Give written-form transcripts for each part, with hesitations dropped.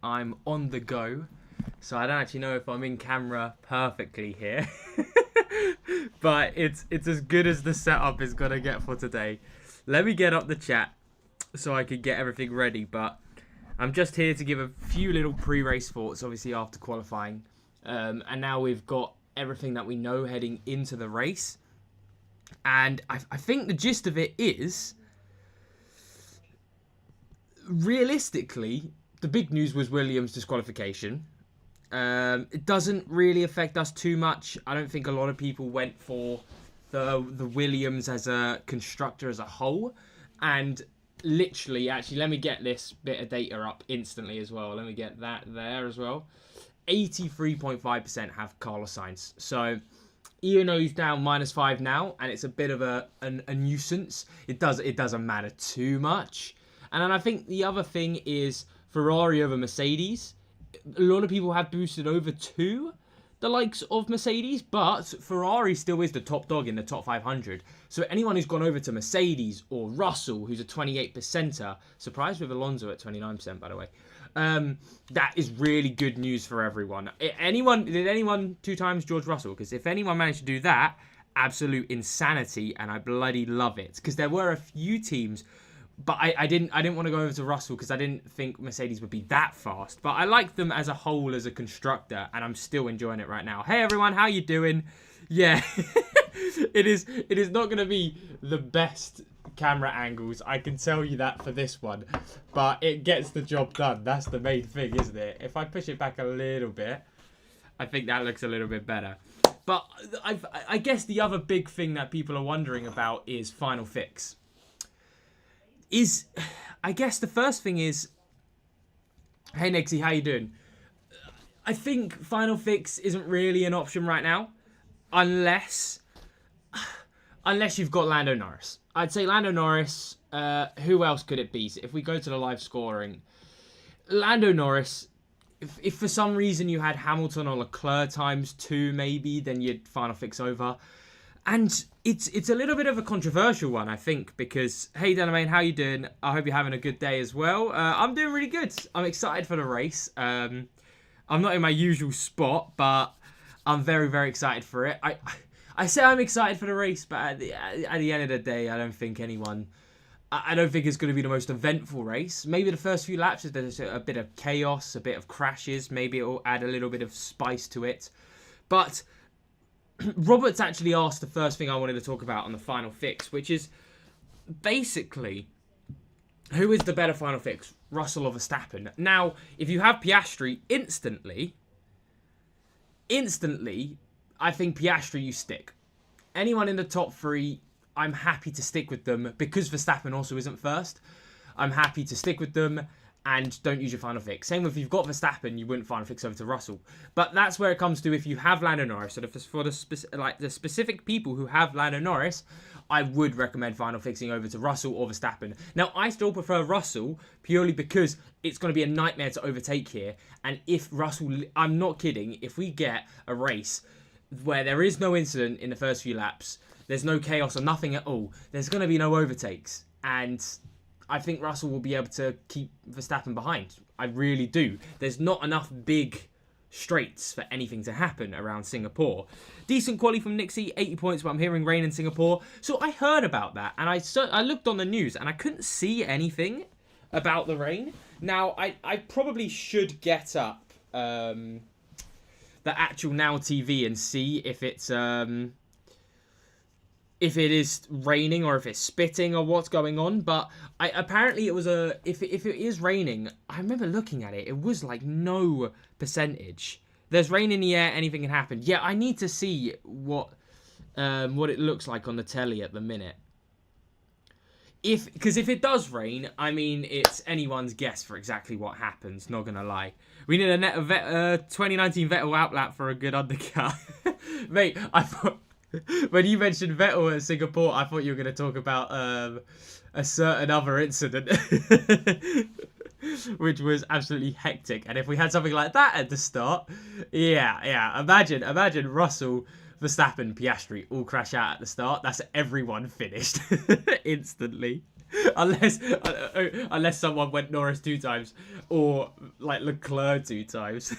I'm on the go, so I don't actually know if I'm in camera perfectly here. But it's as good as the setup is gonna get for today. Let me get up the chat so I could get everything ready, but I'm just here to give a few little pre-race thoughts, obviously after qualifying. And now we've got everything that we know heading into the race. And I think the gist of it is, realistically, the big news was Williams' disqualification. It doesn't really affect us too much. I don't think a lot of people went for the Williams as a constructor as a whole. And literally, actually, let me get this bit of data up instantly as well. Let me get that there as well. 83.5% have Carlos Sainz. So even though he's down -5 now, and it's a bit of a nuisance, it doesn't matter too much. And then I think the other thing is Ferrari over Mercedes. A lot of people have boosted over to the likes of Mercedes, but Ferrari still is the top dog in the top 500. So anyone who's gone over to Mercedes or Russell, who's a 28%er, surprised with Alonso at 29%, by the way. That is really good news for everyone. Did anyone 2 times George Russell? Because if anyone managed to do that, absolute insanity, and I bloody love it. Because there were a few teams, but I didn't want to go over to Russell because I didn't think Mercedes would be that fast. But I like them as a whole as a constructor, and I'm still enjoying it right now. Hey everyone, how you doing? Yeah, it is not going to be the best camera angles, I can tell you that for this one, but it gets the job done. That's the main thing, isn't it? If I push it back a little bit, I think that looks a little bit better. But I guess the other big thing that people are wondering about is Final Fix. I guess the first thing is, hey Nixie, how you doing? I think Final Fix isn't really an option right now, unless you've got Lando Norris. I'd say Lando Norris. Who else could it be? So if we go to the live scoring, Lando Norris. If for some reason you had Hamilton or Leclerc ×2, maybe, then you'd Final Fix over. And it's a little bit of a controversial one, I think, because, hey Delamain, how you doing? I hope you're having a good day as well. I'm doing really good. I'm excited for the race. I'm not in my usual spot, but I'm very, very excited for it. I say I'm excited for the race, but at the end of the day, I don't think it's going to be the most eventful race. Maybe the first few laps, if there's a bit of chaos, a bit of crashes, maybe it'll add a little bit of spice to it. But Robert's actually asked the first thing I wanted to talk about on the Final Fix, which is basically, who is the better Final Fix, Russell or Verstappen? Now, if you have Piastri, instantly, I think Piastri you stick. Anyone in the top 3, I'm happy to stick with them because Verstappen also isn't first. I'm happy to stick with them and don't use your Final Fix. Same with if you've got Verstappen, you wouldn't Final Fix over to Russell. But that's where it comes to if you have Lando Norris. So for the specific people who have Lando Norris, I would recommend Final Fixing over to Russell or Verstappen. Now, I still prefer Russell purely because it's going to be a nightmare to overtake here. And if Russell, I'm not kidding, if we get a race where there is no incident in the first few laps, there's no chaos or nothing at all, there's going to be no overtakes. And I think Russell will be able to keep Verstappen behind. I really do. There's not enough big straights for anything to happen around Singapore. Decent quality from Nixie, 80 points, but I'm hearing rain in Singapore. So I heard about that, and I looked on the news, and I couldn't see anything about the rain. Now, I probably should get up the actual Now TV and see if it is raining or if it's spitting or what's going on. But apparently it was if it is raining, I remember looking at it, it was like no percentage. There's rain in the air, anything can happen. Yeah, I need to see what it looks like on the telly at the minute. Because if it does rain, I mean, it's anyone's guess for exactly what happens, not gonna lie. We need a 2019 Vettel outlap for a good undercut. Mate, I thought, when you mentioned Vettel at Singapore, I thought you were going to talk about a certain other incident, which was absolutely hectic. And if we had something like that at the start, yeah. Imagine Russell, Verstappen, Piastri all crash out at the start. That's everyone finished instantly. unless someone went Norris 2 times or like Leclerc 2 times.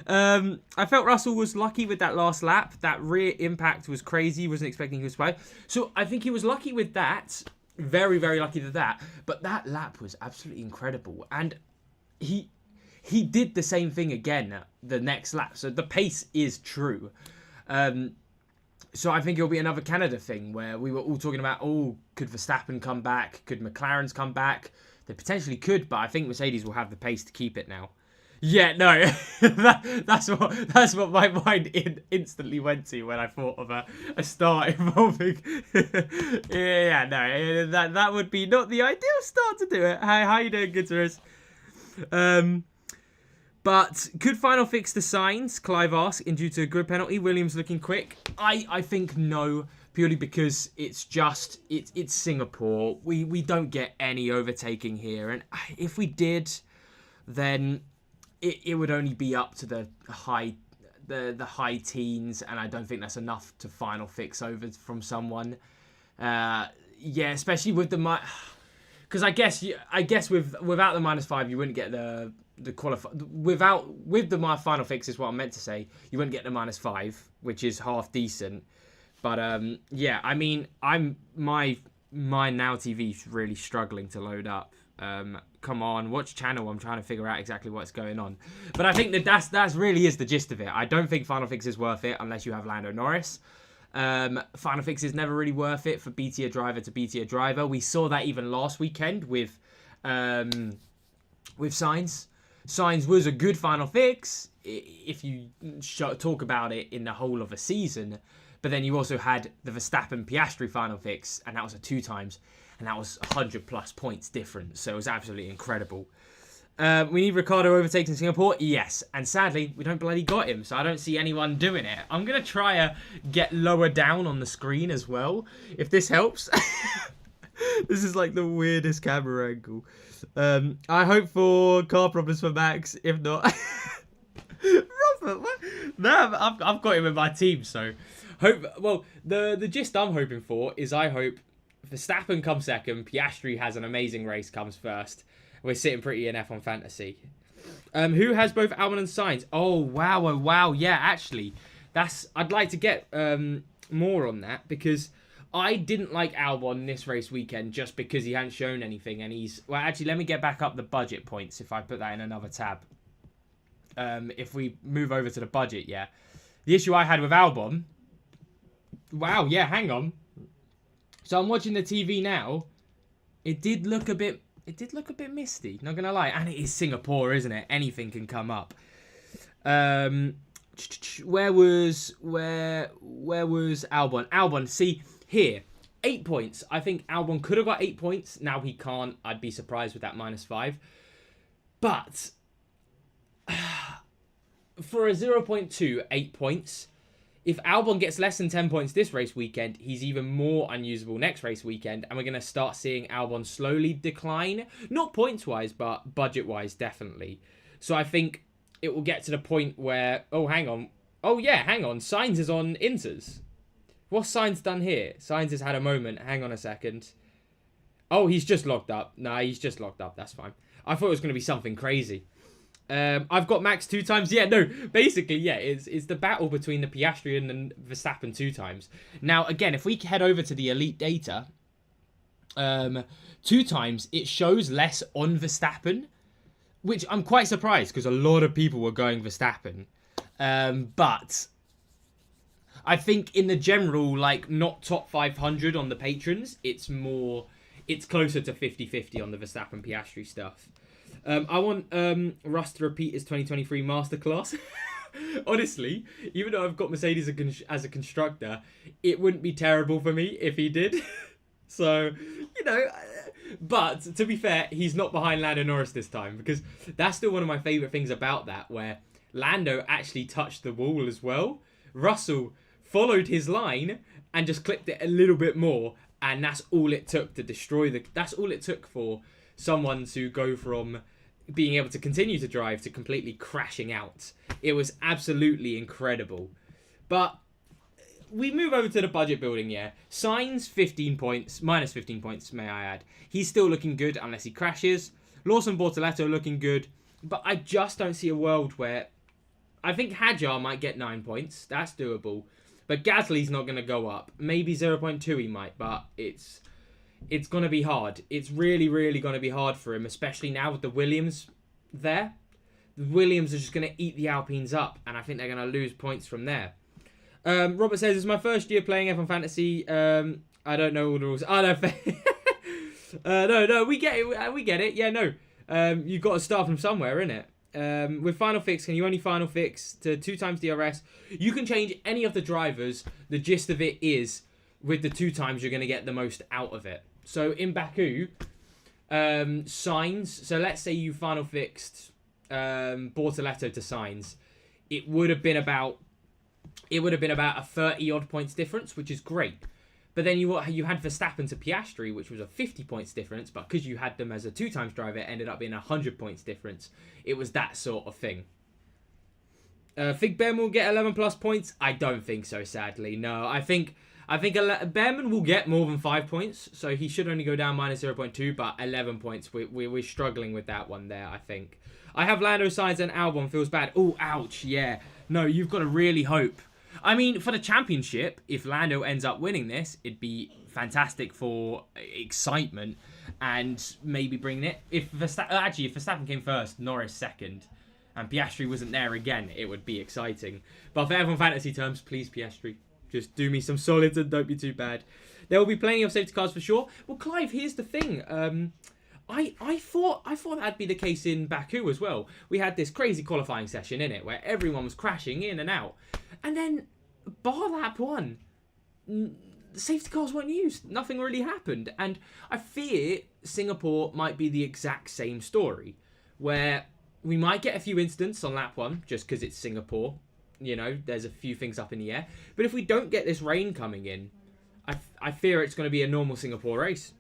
I felt Russell was lucky with that last lap. That rear impact was crazy. Wasn't expecting him to play. So I think he was lucky with that. Very, very lucky with that. But that lap was absolutely incredible. And he did the same thing again the next lap. So the pace is true. So I think it'll be another Canada thing where we were all talking about, oh, could Verstappen come back? Could McLaren's come back? They potentially could, but I think Mercedes will have the pace to keep it now. Yeah, no, that's what my mind instantly went to when I thought of a start involving. Yeah, no, that would be not the ideal start to do it. Hey, how you doing, Gutierrez? But could final fix the signs? Clive asked, in due to a grid penalty. Williams looking quick. I think no, purely because it's Singapore. We don't get any overtaking here, and if we did, then it would only be up to the high teens, and I don't think that's enough to final fix over from someone. Yeah, especially with the because I guess without the -5 you wouldn't get the qualify with the final fix is what I'm meant to say. You wouldn't get the -5, which is half decent. But yeah, I mean, my Now TV's really struggling to load up. Come on, watch channel. I'm trying to figure out exactly what's going on. But I think that's really is the gist of it. I don't think final fix is worth it unless you have Lando Norris. Final fix is never really worth it for B tier driver to B tier driver. We saw that even last weekend with Sainz. Sainz was a good final fix if you talk about it in the whole of a season. But then you also had the Verstappen Piastri final fix, and that was a 2 times, and that was 100 plus points difference. So it was absolutely incredible. We need Ricciardo overtaking Singapore. Yes, and sadly we don't bloody got him, so I don't see anyone doing it. I'm gonna try to get lower down on the screen as well, if this helps. This is like the weirdest camera angle. I hope for car problems for Max. If not, Robert, what? No, I've got him in my team, so hope. Well, the gist I'm hoping for is I hope Verstappen comes second, Piastri has an amazing race, comes first. We're sitting pretty in F1 Fantasy. Who has both Albon and Sainz? Oh wow, yeah, actually, I'd like to get more on that, because I didn't like Albon this race weekend just because he hadn't shown anything, and well, actually, let me get back up the budget points if I put that in another tab. If we move over to the budget, yeah. The issue I had with Albon, wow, yeah, hang on. So I'm watching the TV now. It did look a bit misty, not gonna lie, and it is Singapore, isn't it? Anything can come up. Where was Albon? Albon, see here, 8 points. I think Albon could have got 8 points. Now he can't. I'd be surprised with that -5. But for a 0.2, 8 points. If Albon gets less than 10 points this race weekend, he's even more unusable next race weekend, and we're going to start seeing Albon slowly decline. Not points-wise, but budget-wise, definitely. So I think it will get to the point where... Oh, hang on. Oh, yeah, hang on. Sainz is on Inters. What's Sainz done here? Sainz has had a moment. Hang on a second. Oh, he's just locked up. Nah, he's just locked up. That's fine. I thought it was going to be something crazy. I've got Max 2 times. Yeah, no, basically, yeah, it's the battle between the Piastri and the Verstappen 2 times. Now, again, if we head over to the elite data, 2 times, it shows less on Verstappen, which I'm quite surprised because a lot of people were going Verstappen. But I think in the general, like, not top 500 on the patrons, it's closer to 50-50 on the Verstappen Piastri stuff. I want Russ to repeat his 2023 masterclass. Honestly, even though I've got Mercedes as a constructor, it wouldn't be terrible for me if he did. So, you know, but to be fair, he's not behind Lando Norris this time, because that's still one of my favourite things about that, where Lando actually touched the wall as well. Russell followed his line and just clipped it a little bit more, and that's all it took to destroy that's all it took for someone to go from being able to continue to drive to completely crashing out. It was absolutely incredible. But we move over to the budget building, yeah. Sainz, 15 points, minus 15 points, may I add. He's still looking good unless he crashes. Lawson Bortoleto looking good. But I just don't see a world where... I think Hadjar might get 9 points. That's doable. But Gasly's not going to go up. Maybe 0.2 he might, but it's going to be hard. It's really, really going to be hard for him, especially now with the Williams there. The Williams are just going to eat the Alpines up, and I think they're going to lose points from there. Robert says, it's my first year playing F1 Fantasy. I don't know all the rules. Oh, no, no, we get it. We get it. Yeah, no. You've got to start from somewhere, innit? With Final Fix, can you only Final Fix to 2 times DRS? You can change any of the drivers. The gist of it is, with the 2 times, you're going to get the most out of it. So in Baku, Sainz. So let's say you Final Fixed Bortoleto to Sainz. It would have been about a 30 odd points difference, which is great. But then you had Verstappen to Piastri, which was a 50 points difference, but because you had them as a 2 times driver, it ended up being a 100 points difference. It was that sort of thing. Think Ben will get 11 plus points? I don't think so, sadly. No, I think Behrman will get more than 5 points, so he should only go down minus 0.2, but 11 points, we're struggling with that one there, I think. I have Lando, Sainz, and Albon. Feels bad. Oh, ouch, yeah. No, you've got to really hope. I mean, for the championship, if Lando ends up winning this, it'd be fantastic for excitement and maybe bringing it. If Verstappen came first, Norris second, and Piastri wasn't there again, it would be exciting. But for F1 Fantasy terms, please, Piastri, just do me some solids and don't be too bad. There will be plenty of safety cars for sure. Well, Clive, here's the thing. I thought that'd be the case in Baku as well. We had this crazy qualifying session in it where everyone was crashing in and out. And then, bar lap 1, the safety cars weren't used. Nothing really happened. And I fear Singapore might be the exact same story, where we might get a few incidents on lap 1, just because it's Singapore. You know, there's a few things up in the air. But if we don't get this rain coming in, I fear it's going to be a normal Singapore race.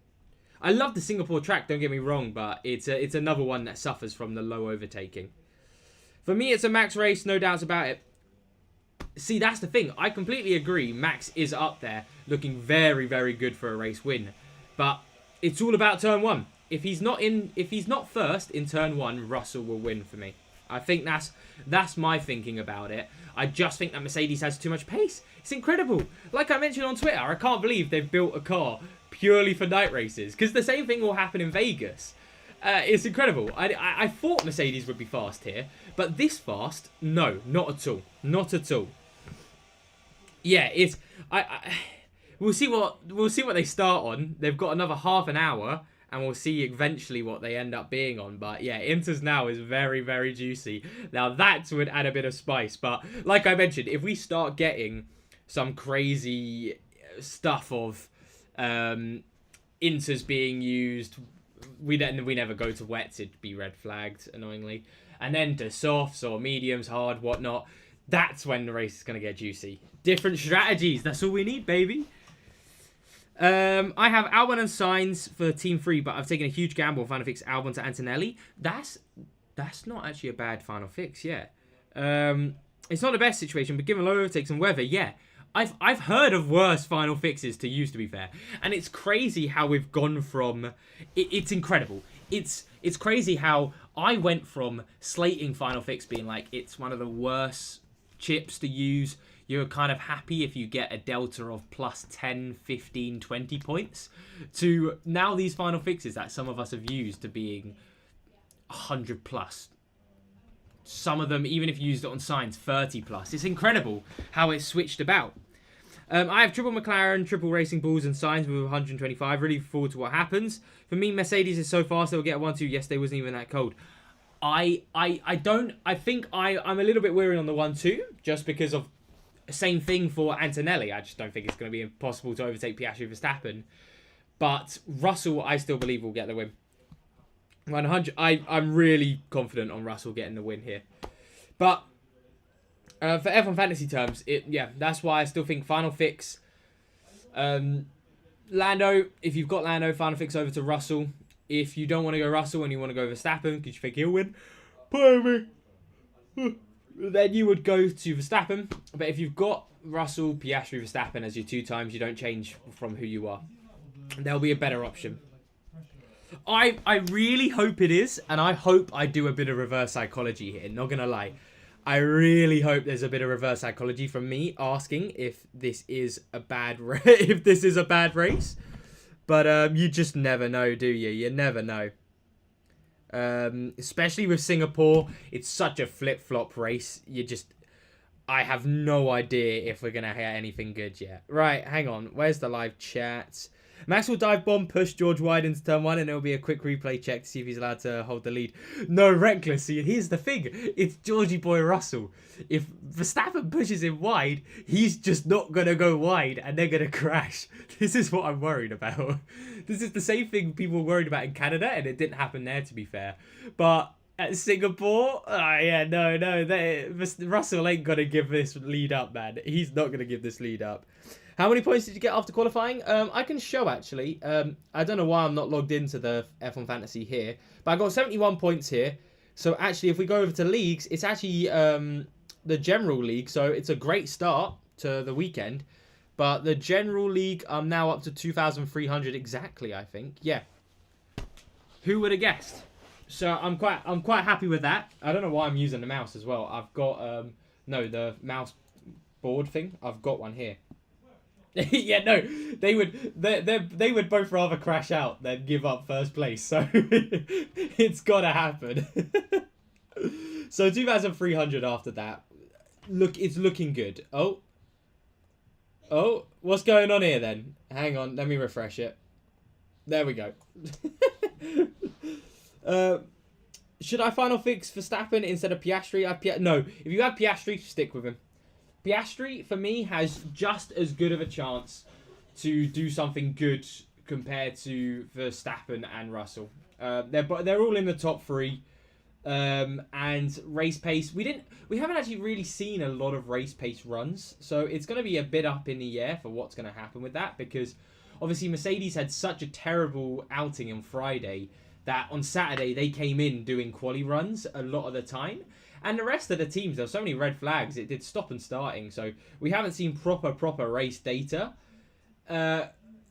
I love the Singapore track, don't get me wrong, but it's another one that suffers from the low overtaking. For me, it's a Max race, no doubts about it. See, that's the thing. I completely agree. Max is up there, looking very, very good for a race win. But it's all about turn 1. If he's not first in turn 1, Russell will win for me. I think that's my thinking about it. I just think that Mercedes has too much pace. It's incredible. Like I mentioned on Twitter, I can't believe they've built a car purely for night races, because the same thing will happen in Vegas. It's incredible. I thought Mercedes would be fast here, but this fast, no, not at all. Not at all. Yeah, it's we'll see what they start on. They've got another half an hour, and we'll see eventually what they end up being on. But yeah, Inter's now is very, very juicy. Now that would add a bit of spice. But like I mentioned, if we start getting some crazy stuff of Inters being used, we never go to wets, it'd be red flagged, annoyingly. And then to softs or mediums, hard, whatnot, that's when the race is going to get juicy. Different strategies, that's all we need, baby. I have Albon and Sainz for Team 3, but I've taken a huge gamble on Final Fix Albon to Antonelli. That's not actually a bad Final Fix, yeah. It's not the best situation, but given low overtakes and weather, yeah. I've heard of worse Final Fixes to use, to be fair. And it's crazy how we've gone from... It's incredible. It's crazy how I went from slating Final Fix being like, it's one of the worst chips to use. You're kind of happy if you get a delta of plus 10, 15, 20 points, to now these Final Fixes that some of us have used to being 100 plus. Some of them, even if you used it on Sainz, 30 plus. It's incredible how it's switched about. I have triple McLaren, triple Racing Bulls, and Sainz with 125. Really look forward to what happens. For me, Mercedes is so fast they'll get a 1-2. Yesterday wasn't even that cold. I think I'm a little bit weary on the 1-2 just because of same thing for Antonelli. I just don't think it's going to be impossible to overtake Piastri Verstappen. But Russell, I still believe, will get the win. 100. I'm really confident on Russell getting the win here. But for F1 Fantasy terms, that's why I still think Final Fix. Lando, if you've got Lando, Final Fix over to Russell. If you don't want to go Russell and you want to go Verstappen because you think he'll win, pay me. then you would go to Verstappen. But if you've got Russell, Piastri, Verstappen as your 2 times, you don't change from who you are. There'll be a better option. I really hope it is, and I hope I do a bit of reverse psychology here, not gonna lie. I really hope there's a bit of reverse psychology from me asking if this is a bad if this is a bad race. But you just never know, do you? You never know. Especially with Singapore, it's such a flip-flop race. I have no idea if we're gonna hear anything good yet. Right, hang on. Where's the live chat? Max will dive bomb, push George wide into turn 1, and it'll be a quick replay check to see if he's allowed to hold the lead. No, reckless. See, here's the thing. It's Georgie Boy Russell. If Verstappen pushes him wide, he's just not going to go wide, and they're going to crash. This is what I'm worried about. This is the same thing people were worried about in Canada, and it didn't happen there, to be fair. But at Singapore, Russell ain't going to give this lead up, man. He's not going to give this lead up. How many points did you get after qualifying? I can show, actually. I don't know why I'm not logged into the F1 Fantasy here. But I got 71 points here. So, actually, if we go over to leagues, it's actually the General League. So, it's a great start to the weekend. But the General League, I'm now up to 2,300 exactly, I think. Yeah. Who would have guessed? So, I'm quite happy with that. I don't know why I'm using the mouse as well. I've got, the mouse board thing. I've got one here. Yeah, no, they would both rather crash out than give up first place. So it's gotta happen. So 2,300 after that. Look, it's looking good. Oh, what's going on here then? Hang on, let me refresh it. There we go. Should I final fix Verstappen instead of Piastri? No, if you have Piastri, stick with him. Piastri, for me, has just as good of a chance to do something good compared to Verstappen and Russell. They're all in the top 3. And race pace, we haven't actually really seen a lot of race pace runs. So it's going to be a bit up in the air for what's going to happen with that. Because obviously Mercedes had such a terrible outing on Friday that on Saturday they came in doing quali runs a lot of the time. And the rest of the teams, there were so many red flags, it did stop and starting. So we haven't seen proper race data.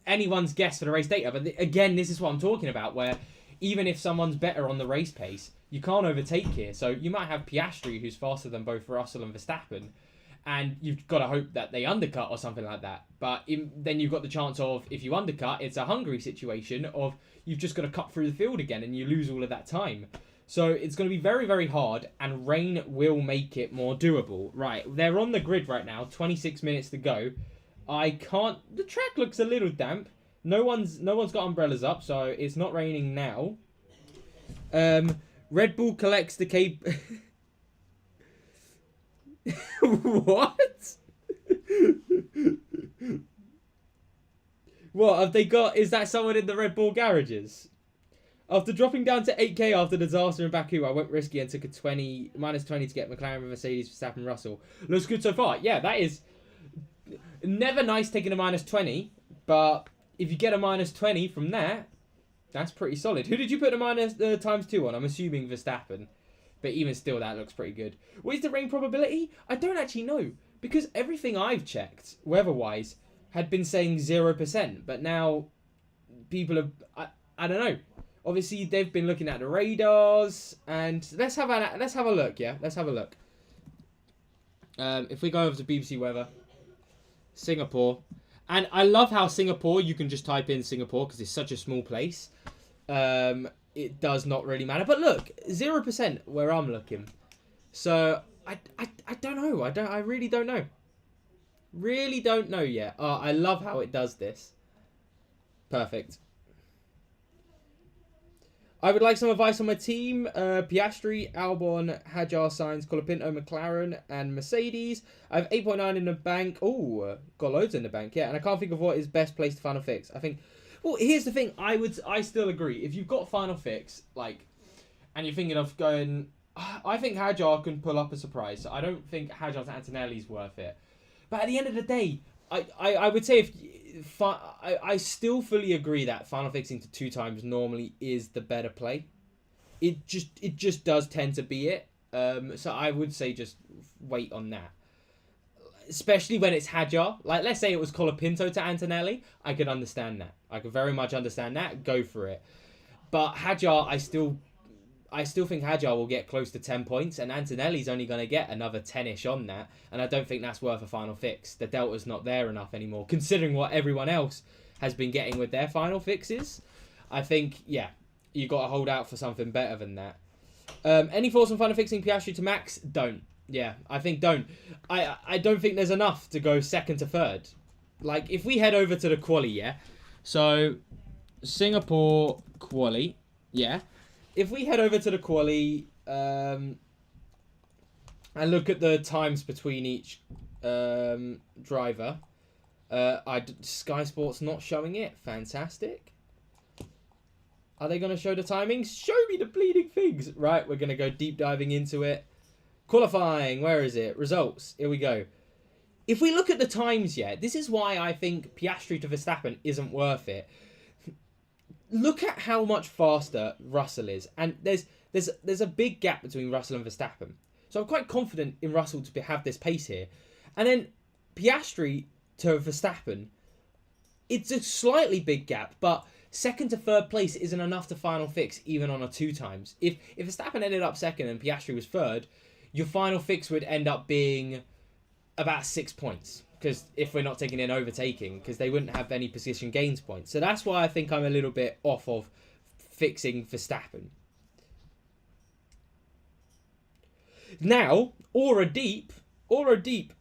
Anyone's guess for the race data. But again, this is what I'm talking about, where even if someone's better on the race pace, you can't overtake here. So you might have Piastri, who's faster than both Russell and Verstappen. And you've got to hope that they undercut or something like that. But then you've got the chance of, if you undercut, it's a Hungary situation of you've just got to cut through the field again and you lose all of that time. So it's going to be very, very hard, and rain will make it more doable. Right, they're on the grid right now, 26 minutes to go. The track looks a little damp. No one's got umbrellas up, so it's not raining now. Red Bull collects the cape. What? What have they got? Is that someone in the Red Bull garages? After dropping down to 8k after the disaster in Baku, I went risky and took a -20 to get McLaren, Mercedes, Verstappen, Russell. Looks good so far. Yeah, that is never nice taking a -20, but if you get a -20 from there, that's pretty solid. Who did you put the times 2 on? I'm assuming Verstappen, but even still, that looks pretty good. What is the rain probability? I don't actually know, because everything I've checked, weather-wise, had been saying 0%, but now people have, I don't know. Obviously, they've been looking at the radars, and let's have a look. Yeah, let's have a look. If we go over to BBC Weather, Singapore, and I love how Singapore, you can just type in Singapore because it's such a small place. It does not really matter. But look, 0% where I'm looking. So I don't know. I really don't know. Really don't know yet. Oh, I love how it does this. Perfect. I would like some advice on my team. Piastri, Albon, Hajar, Sainz, Colapinto, McLaren, and Mercedes. I have 8.9 in the bank. Oh, got loads in the bank, yeah. And I can't think of what is best place to final fix. I think, well, here's the thing. I still agree. If you've got final fix, and you're thinking of going, I think Hajar can pull up a surprise. I don't think Hajar to Antonelli's worth it. But at the end of the day, I would say I still fully agree that final fixing to 2 times normally is the better play. It just does tend to be it. So I would say just wait on that. Especially when it's Hadjar. Like, let's say it was Colapinto to Antonelli. I could understand that. I could very much understand that. Go for it. But Hadjar, I still think Hadjar will get close to 10 points, and Antonelli's only going to get another 10-ish on that, and I don't think that's worth a final fix. The delta's not there enough anymore, considering what everyone else has been getting with their final fixes. I think, yeah, you got to hold out for something better than that. Any thoughts on final fixing Piastri to Max? Don't. Yeah, I think don't. I don't think there's enough to go second to third. Like, if we head over to the quali, yeah? So, Singapore quali, yeah? If we head over to the quali and look at the times between each driver, Sky Sports not showing it. Fantastic. Are they going to show the timings? Show me the bleeding things. Right, we're going to go deep diving into it. Qualifying, where is it? Results, here we go. If we look at the times yet, this is why I think Piastri to Verstappen isn't worth it. Look at how much faster Russell is. And there's a big gap between Russell and Verstappen. So I'm quite confident in Russell to have this pace here. And then Piastri to Verstappen, it's a slightly big gap, but second to third place isn't enough to final fix even on a 2 times. If Verstappen ended up second and Piastri was third, your final fix would end up being about 6 points. Because if we're not taking in overtaking, because they wouldn't have any position gains points. So that's why I think I'm a little bit off of fixing Verstappen. Now, Aura Deep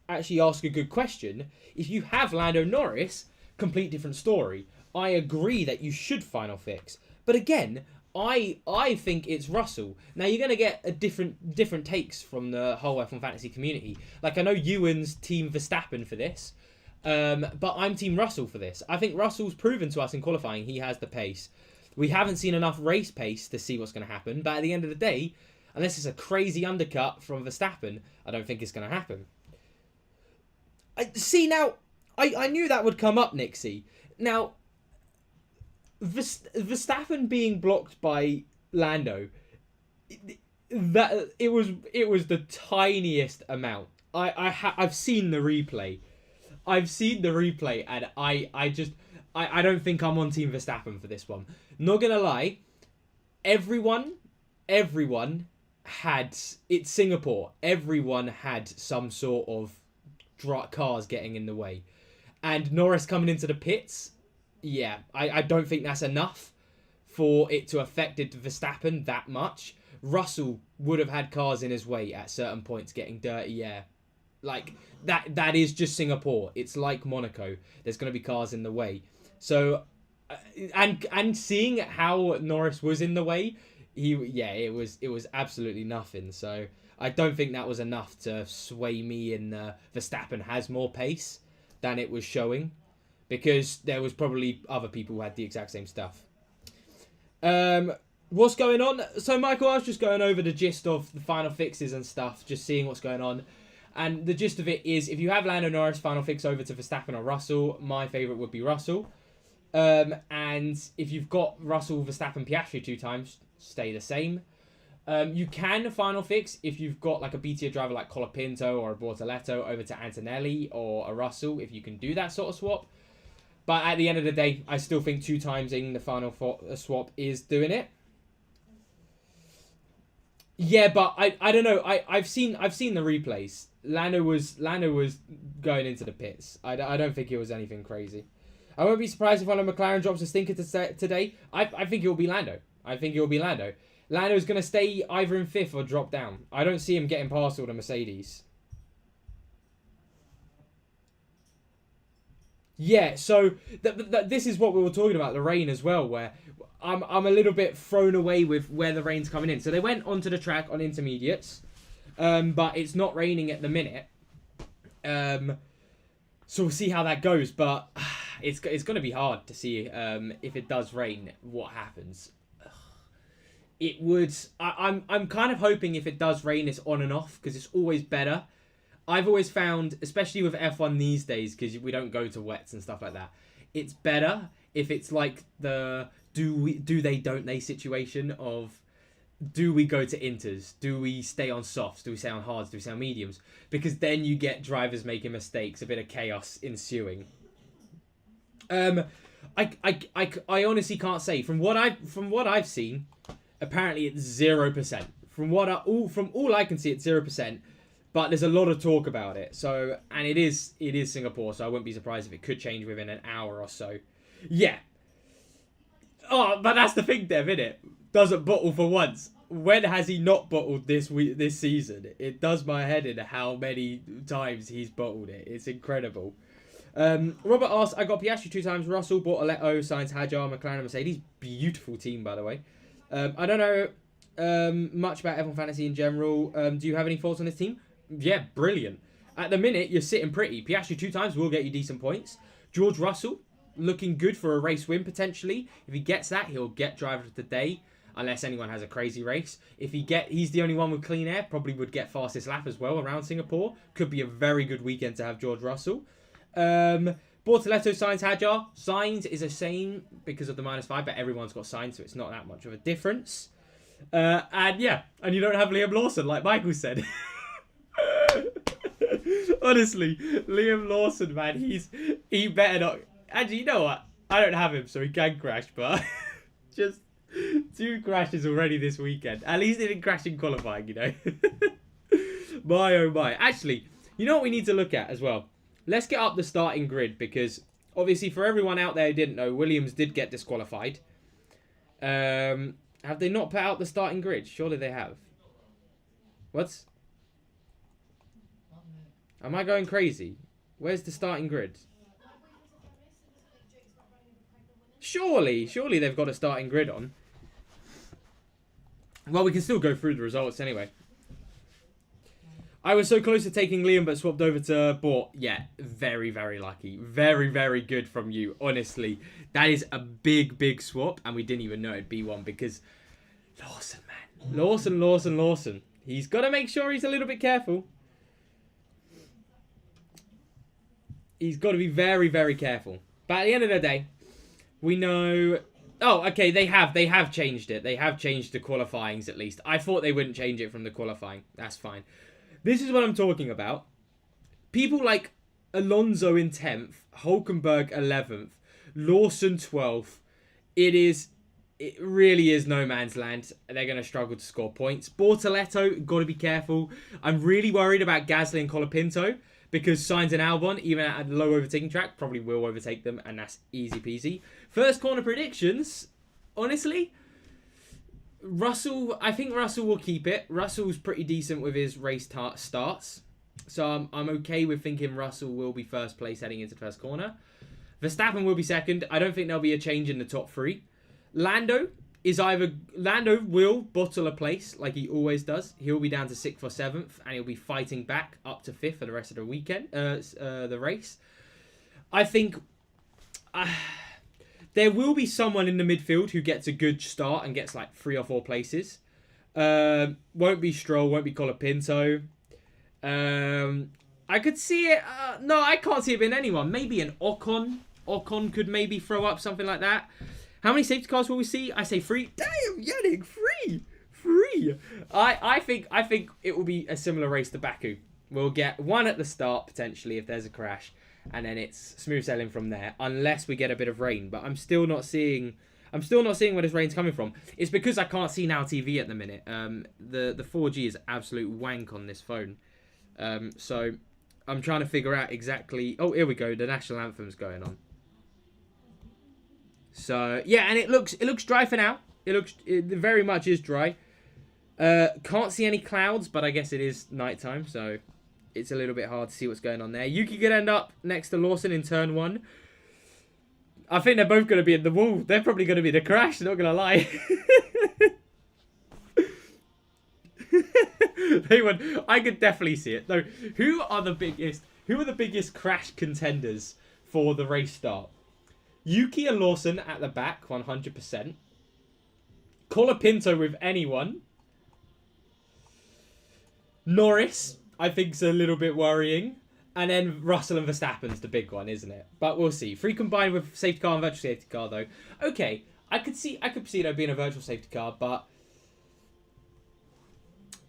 actually asked a good question. If you have Lando Norris, complete different story. I agree that you should final fix. But again, I think it's Russell. Now, you're going to get a different takes from the whole F1 Fantasy community. Like, I know Ewan's team Verstappen for this, but I'm team Russell for this. I think Russell's proven to us in qualifying he has the pace. We haven't seen enough race pace to see what's going to happen, but at the end of the day, unless it's a crazy undercut from Verstappen, I don't think it's going to happen. I knew that would come up, Nixie. Now, Verstappen being blocked by Lando, that it was the tiniest amount. I've seen the replay. And I don't think I'm on Team Verstappen for this one. Not gonna lie, everyone had, it's Singapore. Everyone had some sort of cars getting in the way, and Norris coming into the pits. Yeah, I don't think that's enough for it to affect Verstappen that much. Russell would have had cars in his way at certain points getting dirty, yeah. Like, that is just Singapore. It's like Monaco. There's going to be cars in the way. So, and seeing how Norris was in the way, it was absolutely nothing. So, I don't think that was enough to sway me in Verstappen has more pace than it was showing. Because there was probably other people who had the exact same stuff. What's going on? So, Michael, I was just going over the gist of the final fixes and stuff, just seeing what's going on. And the gist of it is, if you have Lando Norris final fix over to Verstappen or Russell, my favourite would be Russell. And if you've got Russell, Verstappen, Piastri 2 times, stay the same. You can final fix if you've got like a BTA driver like Colapinto or a Bortoletto over to Antonelli or a Russell, if you can do that sort of swap. But at the end of the day, I still think 2 times in the final swap is doing it. Yeah, but I don't know. I've seen the replays. Lando was going into the pits. I don't think it was anything crazy. I won't be surprised if one of McLaren drops a stinker today. I think it will be Lando. Lando's going to stay either in 5th or drop down. I don't see him getting past all the Mercedes. Yeah, so this is what we were talking about, the rain as well, where I'm a little bit thrown away with where the rain's coming in. So they went onto the track on intermediates, but it's not raining at the minute. So we'll see how that goes, but it's going to be hard to see if it does rain, what happens. It would. I'm kind of hoping if it does rain, it's on and off, because it's always better. I've always found, especially with F1 these days, because we don't go to wets and stuff like that, it's better if it's like the do they don't they situation of do we go to inters? Do we stay on softs? Do we stay on hards? Do we stay on mediums? Because then you get drivers making mistakes, a bit of chaos ensuing. I honestly can't say. From what I've seen, apparently it's 0%. From all I can see, it's 0%. But there's a lot of talk about it. So, and it is Singapore, so I wouldn't be surprised if it could change within an hour or so. Yeah. Oh, but that's the thing, Dev, isn't it? Doesn't bottle for once. When has he not bottled this season? It does my head in how many times he's bottled it. It's incredible. Robert asks, I got Piastri 2 times, Russell, Bortoletto, Sainz, Hadjar, McLaren, Mercedes. Beautiful team, by the way. I don't know much about F1 Fantasy in general. Do you have any thoughts on this team? Yeah, brilliant. At the minute, you're sitting pretty. Piastri 2 times will get you decent points. George Russell, looking good for a race win, potentially. If he gets that, he'll get driver of the day, unless anyone has a crazy race. If he's the only one with clean air, probably would get fastest lap as well around Singapore. Could be a very good weekend to have George Russell. Bortoletto, Sainz, Hadjar. Sainz is a same because of the -5, but everyone's got Sainz, so it's not that much of a difference. And you don't have Liam Lawson, like Michael said. Honestly, Liam Lawson, man, he better not. Actually, you know what? I don't have him, so he can crash, but just 2 crashes already this weekend. At least he didn't crash in qualifying, you know. My oh my. Actually, you know what we need to look at as well? Let's get up the starting grid, because obviously for everyone out there who didn't know, Williams did get disqualified. Have they not put out the starting grid? Surely they have. What? Am I going crazy? Where's the starting grid? Surely they've got a starting grid on. Well, we can still go through the results anyway. I was so close to taking Liam, but swapped over to Bort. Yeah, very, very lucky. Very, very good from you, honestly. That is a big, big swap, and we didn't even know it'd be one, because Lawson, man. Lawson. He's got to make sure he's a little bit careful. He's got to be very, very careful. But at the end of the day, we know... Oh, okay, they have changed it. They have changed the qualifyings, at least. I thought they wouldn't change it from the qualifying. That's fine. This is what I'm talking about. People like Alonso in 10th, Hulkenberg 11th, Lawson 12th. It really is no man's land. They're going to struggle to score points. Bortoletto, got to be careful. I'm really worried about Gasly and Colapinto, because Sainz and Albon, even at a low overtaking track, probably will overtake them, and that's easy peasy. First corner predictions, honestly, I think Russell will keep it. Russell's pretty decent with his race starts. So I'm okay with thinking Russell will be first place heading into the first corner. Verstappen will be second. I don't think there'll be a change in the top 3. Lando will bottle a place like he always does. He'll be down to 6th or 7th, and he'll be fighting back up to 5th for the rest of the weekend, the race. I think there will be someone in the midfield who gets a good start and gets like 3 or 4 places. Won't be Stroll, won't be Colapinto. I could see it. No, I can't see it being anyone. Maybe an Ocon. Ocon could maybe throw up something like that. How many safety cars will we see? I say 3. Damn, Yannick, 3. 3. I think it will be a similar race to Baku. We'll get 1 at the start, potentially, if there's a crash. And then it's smooth sailing from there, unless we get a bit of rain. But I'm still not seeing where this rain's coming from. It's because I can't see Now TV at the minute. The 4G is absolute wank on this phone. So I'm trying to figure out exactly... Oh, here we go. The national anthem's going on. So, yeah, and it looks dry for now. It very much is dry. Can't see any clouds, but I guess it is nighttime, so it's a little bit hard to see what's going on there. Yuki could end up next to Lawson in turn 1. I think they're both going to be in the wall. They're probably going to be the crash, not going to lie. I could definitely see it. Though, who are the biggest crash contenders for the race start? Yuki and Lawson at the back, 100%. Colapinto with anyone. Norris, I think, is a little bit worrying. And then Russell and Verstappen's the big one, isn't it? But we'll see. 3 combined with safety car and virtual safety car, though. Okay, I could see there being a virtual safety car, but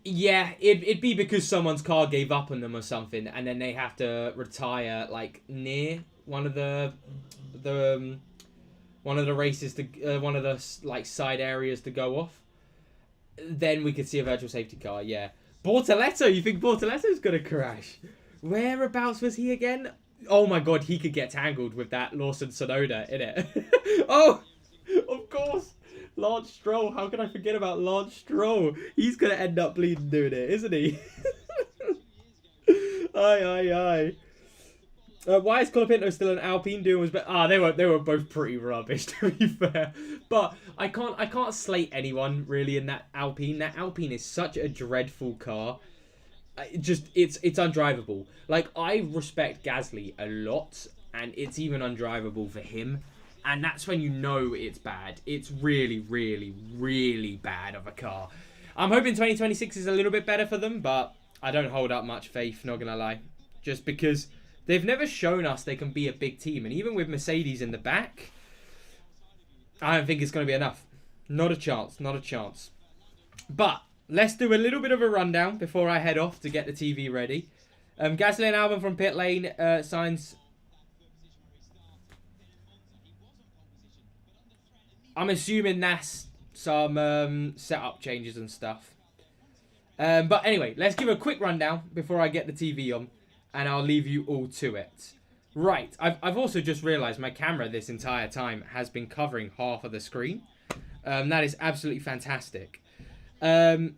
Yeah, it'd be because someone's car gave up on them or something, and then they have to retire like near the one of the races to one of the like side areas to go off. Then we could see a virtual safety car. Yeah, Bortoletto. You think Bortoletto's gonna crash? Whereabouts was he again? Oh my god, he could get tangled with that Lawson Sonoda in it. Oh, of course. Lance Stroll. How can I forget about Lance Stroll? He's gonna end up bleeding doing it, isn't he? Aye. Why is Colapinto still an Alpine doing was better? They were both pretty rubbish to be fair. But I can't slate anyone really in that Alpine. That Alpine is such a dreadful car. It's undrivable. Like, I respect Gasly a lot, and it's even undrivable for him. And that's when you know it's bad. It's really, really, really bad of a car. I'm hoping 2026 is a little bit better for them, but I don't hold up much faith, not gonna lie. Just because they've never shown us they can be a big team. And even with Mercedes in the back, I don't think it's going to be enough. Not a chance, not a chance. But let's do a little bit of a rundown before I head off to get the TV ready. Gasly and Albon from pit lane signs. I'm assuming that's some setup changes and stuff. But anyway, let's give a quick rundown before I get the TV on, and I'll leave you all to it. Right, I've also just realised my camera this entire time has been covering half of the screen. That is absolutely fantastic. The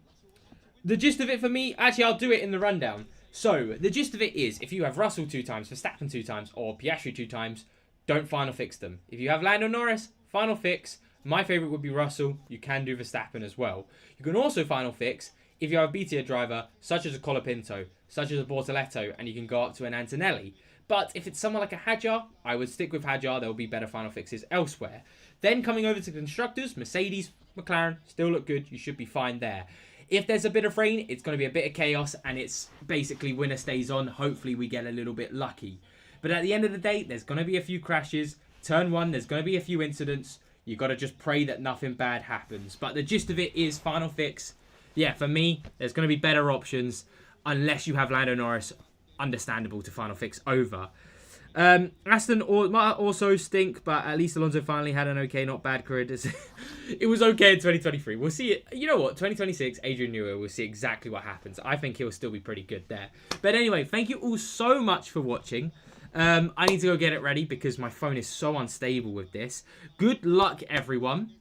gist of it for me, actually I'll do it in the rundown. So, the gist of it is, if you have Russell 2 times, Verstappen 2 times, or Piastri 2 times, don't final fix them. If you have Lando Norris, final fix. My favourite would be Russell. You can do Verstappen as well. You can also final fix if you have a B-tier driver, such as a Colapinto, such as a Bortoletto, and you can go up to an Antonelli. But if it's someone like a Hadjar, I would stick with Hadjar. There will be better final fixes elsewhere. Then coming over to constructors, Mercedes, McLaren, still look good. You should be fine there. If there's a bit of rain, it's going to be a bit of chaos, and it's basically winner stays on. Hopefully we get a little bit lucky. But at the end of the day, there's going to be a few crashes. Turn 1, there's going to be a few incidents. You got to just pray that nothing bad happens. But the gist of it is final fix. Yeah, for me, there's going to be better options unless you have Lando Norris. Understandable to final fix over. Aston also stink, but at least Alonso finally had an okay, not bad career. It was okay in 2023. We'll see it. You know what? 2026, Adrian Newey, we'll see exactly what happens. I think he'll still be pretty good there. But anyway, thank you all so much for watching. I need to go get it ready because my phone is so unstable with this. Good luck, everyone.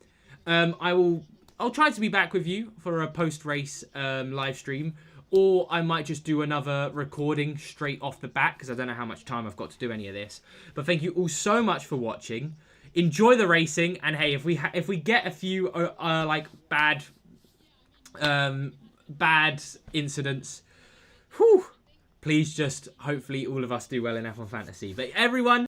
I'll try to be back with you for a post-race live stream. Or I might just do another recording straight off the bat because I don't know how much time I've got to do any of this. But thank you all so much for watching. Enjoy the racing, and hey, if we get a few like bad incidents, please just hopefully all of us do well in F1 Fantasy. But everyone,